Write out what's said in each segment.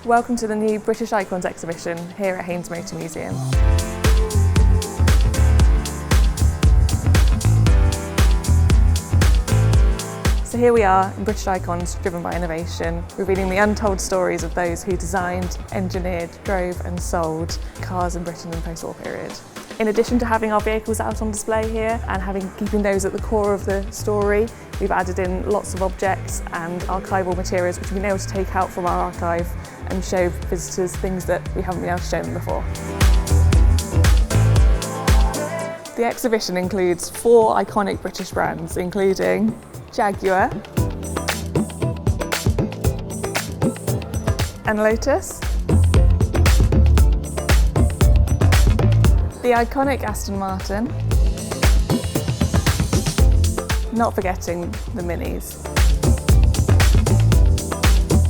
Welcome to the new British Icons exhibition here at Haynes Motor Museum. So here we are in British Icons driven by innovation, revealing the untold stories of those who designed, engineered, drove and sold cars in Britain in the post-war period. In addition to having our vehicles out on display here and keeping those at the core of the story, we've added in lots of objects and archival materials which we've been able to take out from our archive and show visitors things that we haven't been able to show them before. The exhibition includes 4 iconic British brands, including Jaguar and Lotus, the iconic Aston Martin, not forgetting the Minis.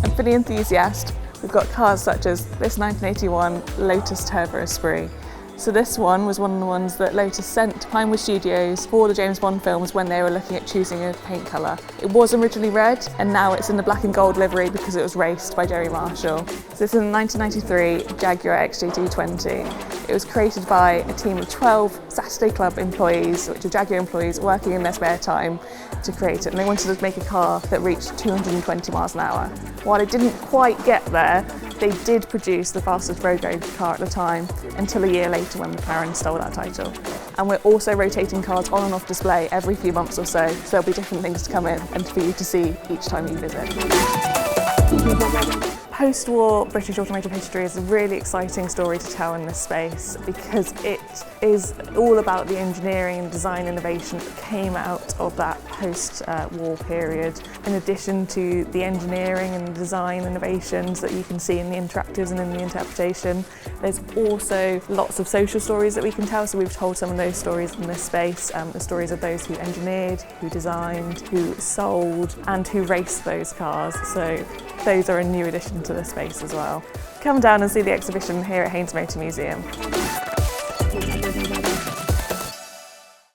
And for the enthusiast, we've got cars such as this 1981 Lotus Turbo Esprit. So this one was one of the ones that Lotus sent to Pinewood Studios for the James Bond films when they were looking at choosing a paint colour. It was originally red and now it's in the black and gold livery because it was raced by Jerry Marshall. So this is a 1993 Jaguar XJ220. It was created by a team of 12 Saturday Club employees, which are Jaguar employees working in their spare time to create it, and they wanted to make a car that reached 220 miles an hour. While it didn't quite get there, they did produce the fastest road going car at the time until a year later when McLaren stole that title. And we're also rotating cars on and off display every few months or so there'll be different things to come in and for you to see each time you visit. Post-war British automotive history is a really exciting story to tell in this space because it is all about the engineering and design innovation that came out of that post-war period. In addition to the engineering and design innovations that you can see in the interactives and in the interpretation, there's also lots of social stories that we can tell. So we've told some of those stories in this space, the stories of those who engineered, who designed, who sold and who raced those cars. So those are a new addition to the space as well. Come down and see the exhibition here at Haynes Motor Museum.